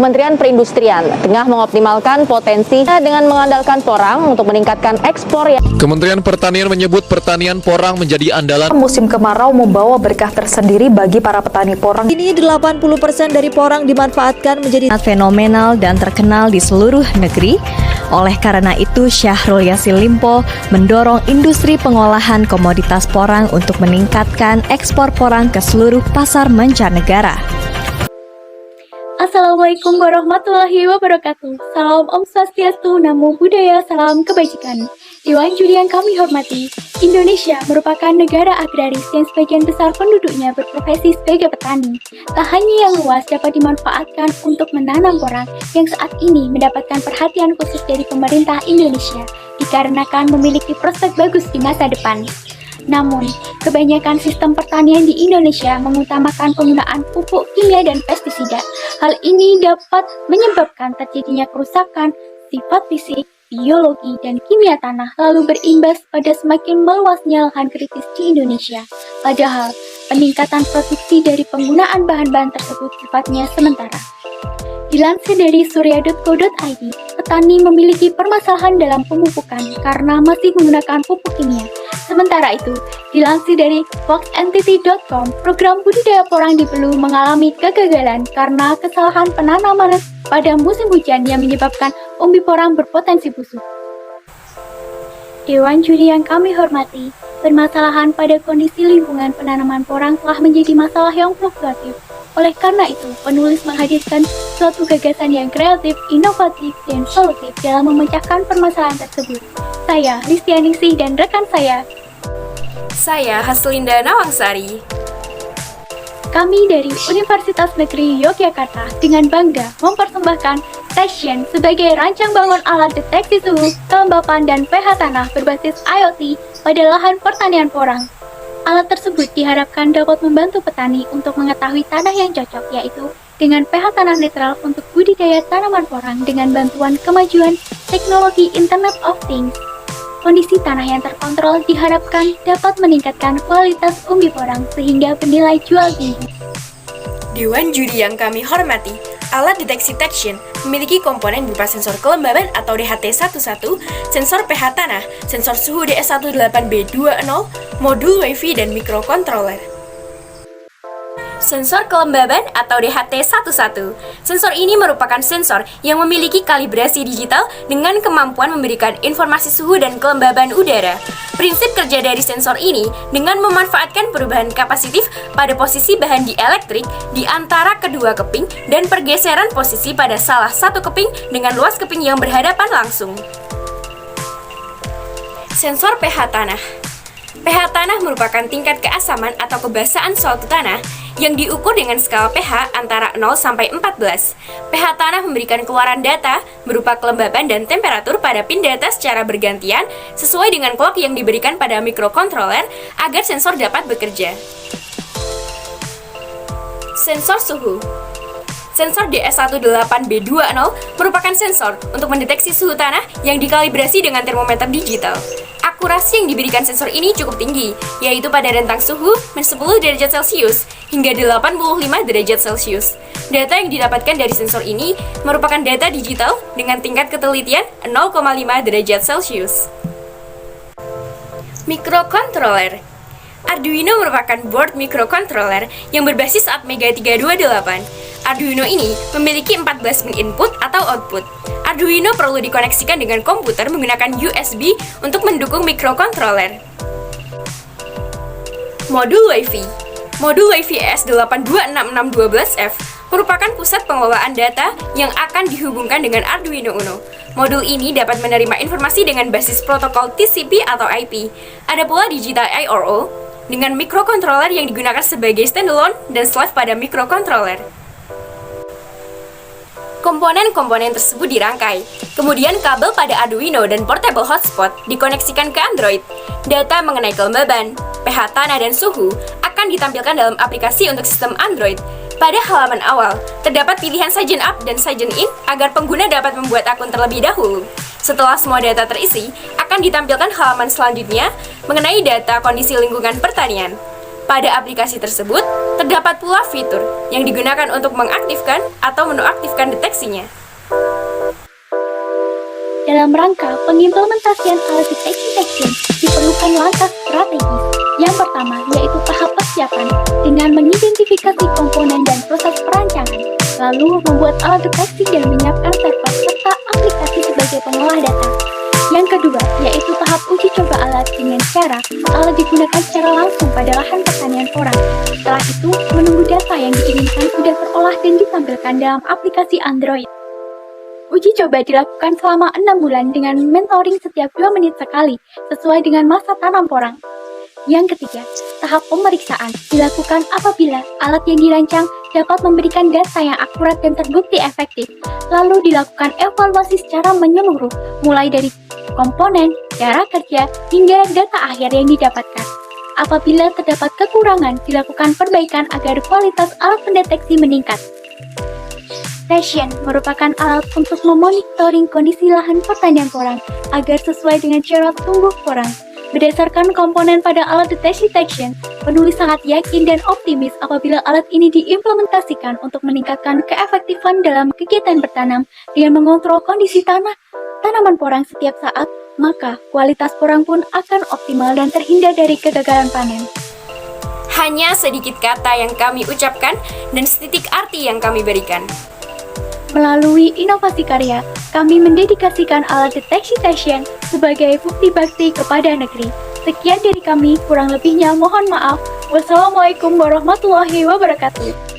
Kementerian Perindustrian tengah mengoptimalkan potensi dengan mengandalkan porang untuk meningkatkan ekspor ya. Kementerian Pertanian menyebut pertanian porang menjadi andalan. Musim kemarau membawa berkah tersendiri bagi para petani porang. Kini 80% dari porang dimanfaatkan menjadi fenomenal dan terkenal di seluruh negeri. Oleh karena itu, Syahrul Yassin Limpo mendorong industri pengolahan komoditas porang untuk meningkatkan ekspor porang ke seluruh pasar mancanegara. Assalamualaikum warahmatullahi wabarakatuh. Salam Om Swastiastu, Namo Buddhaya, salam kebajikan. Dewan Juri yang kami hormati, Indonesia merupakan negara agraris yang sebagian besar penduduknya berprofesi sebagai petani. Lahannya yang luas dapat dimanfaatkan untuk menanam porang yang saat ini mendapatkan perhatian khusus dari pemerintah Indonesia dikarenakan memiliki prospek bagus di masa depan. Namun, kebanyakan sistem pertanian di Indonesia mengutamakan penggunaan pupuk kimia dan pestisida. Hal ini dapat menyebabkan terjadinya kerusakan sifat fisik, biologi, dan kimia tanah, lalu berimbas pada semakin meluasnya lahan kritis di Indonesia. Padahal, peningkatan produksi dari penggunaan bahan-bahan tersebut sifatnya sementara. Dilansir dari surya.co.id, petani memiliki permasalahan dalam pemupukan karena masih menggunakan pupuk kimia. Sementara itu, dilansir dari foxentity.com, program budidaya porang di Belu mengalami kegagalan karena kesalahan penanaman pada musim hujan yang menyebabkan umbi porang berpotensi busuk. Dewan Juri yang kami hormati, permasalahan pada kondisi lingkungan penanaman porang telah menjadi masalah yang fluktuatif. Oleh karena itu, penulis menghadirkan suatu gagasan yang kreatif, inovatif, dan solutif dalam memecahkan permasalahan tersebut. Saya, Listianingsih, dan rekan saya, Haslinda Nawangsari. Kami dari Universitas Negeri Yogyakarta dengan bangga mempersembahkan Station sebagai rancang bangun alat deteksi suhu, kelembapan, dan pH tanah berbasis IoT pada lahan pertanian porang. Alat tersebut diharapkan dapat membantu petani untuk mengetahui tanah yang cocok, yaitu dengan pH tanah netral untuk budidaya tanaman porang dengan bantuan kemajuan teknologi Internet of Things. Kondisi tanah yang terkontrol diharapkan dapat meningkatkan kualitas umbi porang sehingga bernilai jual tinggi. Dewan Juri yang kami hormati, alat deteksi Tection memiliki komponen berupa sensor kelembaban atau DHT11, sensor pH tanah, sensor suhu DS18B20, modul Wi-Fi, dan mikrokontroler. Sensor kelembaban atau DHT11. Sensor ini merupakan sensor yang memiliki kalibrasi digital dengan kemampuan memberikan informasi suhu dan kelembaban udara. Prinsip kerja dari sensor ini dengan memanfaatkan perubahan kapasitif pada posisi bahan dielektrik di antara kedua keping dan pergeseran posisi pada salah satu keping dengan luas keping yang berhadapan langsung. Sensor pH tanah. pH tanah merupakan tingkat keasaman atau kebasahan suatu tanah yang diukur dengan skala pH antara 0 sampai 14. pH tanah memberikan keluaran data berupa kelembaban dan temperatur pada pin data secara bergantian sesuai dengan clock yang diberikan pada mikrokontroler agar sensor dapat bekerja. Sensor suhu. Sensor DS18B20 merupakan sensor untuk mendeteksi suhu tanah yang dikalibrasi dengan termometer digital. Akurasi yang diberikan sensor ini cukup tinggi, yaitu pada rentang suhu 10 derajat Celcius hingga 85 derajat Celcius. Data yang didapatkan dari sensor ini merupakan data digital dengan tingkat ketelitian 0,5 derajat Celcius. Mikrokontroler. Arduino merupakan board mikrokontroler yang berbasis Atmega 328. Arduino ini memiliki 14 pin input atau output. Arduino perlu dikoneksikan dengan komputer menggunakan USB untuk mendukung mikrokontroler. Modul Wi-Fi. Modul Wi-Fi ES826612F merupakan pusat pengelolaan data yang akan dihubungkan dengan Arduino Uno. Modul ini dapat menerima informasi dengan basis protokol TCP atau IP. Ada pula digital I/O dengan mikrokontroler yang digunakan sebagai standalone dan slave pada mikrokontroler. Komponen-komponen tersebut dirangkai, kemudian kabel pada Arduino dan portable hotspot dikoneksikan ke Android. Data mengenai kelembaban, pH tanah, dan suhu akan ditampilkan dalam aplikasi untuk sistem Android. Pada halaman awal, terdapat pilihan Sign Up dan Sign In agar pengguna dapat membuat akun terlebih dahulu. Setelah semua data terisi, akan ditampilkan halaman selanjutnya mengenai data kondisi lingkungan pertanian. Pada aplikasi tersebut, Terdapat pula fitur yang digunakan untuk mengaktifkan atau menonaktifkan deteksinya. Dalam rangka pengimplementasian alat deteksi detection diperlukan langkah strategis. Yang pertama yaitu tahap persiapan dengan mengidentifikasi komponen dan proses perancangan, lalu membuat alat deteksi dan menyiapkan server serta aplikasi sebagai pengolah data. Yang kedua yaitu tahap uji coba alat dengan cara alat digunakan secara langsung pada lahan pertanian orang. Setelah itu menunggu data yang diinginkan sudah terolah dan ditampilkan dalam aplikasi Android. Uji coba dilakukan selama 6 bulan dengan mentoring setiap 2 menit sekali, sesuai dengan masa tanam porang. Yang ketiga, tahap pemeriksaan dilakukan apabila alat yang dirancang dapat memberikan data yang akurat dan terbukti efektif. Lalu dilakukan evaluasi secara menyeluruh, mulai dari komponen, cara kerja, hingga data akhir yang didapatkan. Apabila terdapat kekurangan, dilakukan perbaikan agar kualitas alat pendeteksi meningkat. Station merupakan alat untuk memonitoring kondisi lahan pertanian porang agar sesuai dengan cara tumbuh porang. Berdasarkan komponen pada alat deteksi detection, penulis sangat yakin dan optimis apabila alat ini diimplementasikan untuk meningkatkan keefektifan dalam kegiatan bertanam dengan mengontrol kondisi tanaman porang setiap saat, maka kualitas porang pun akan optimal dan terhindar dari kegagalan panen. Hanya sedikit kata yang kami ucapkan dan setitik arti yang kami berikan. Melalui inovasi karya, kami mendedikasikan alat deteksi detection sebagai bukti bakti kepada negeri. Sekian dari kami, kurang lebihnya mohon maaf. Wassalamualaikum warahmatullahi wabarakatuh.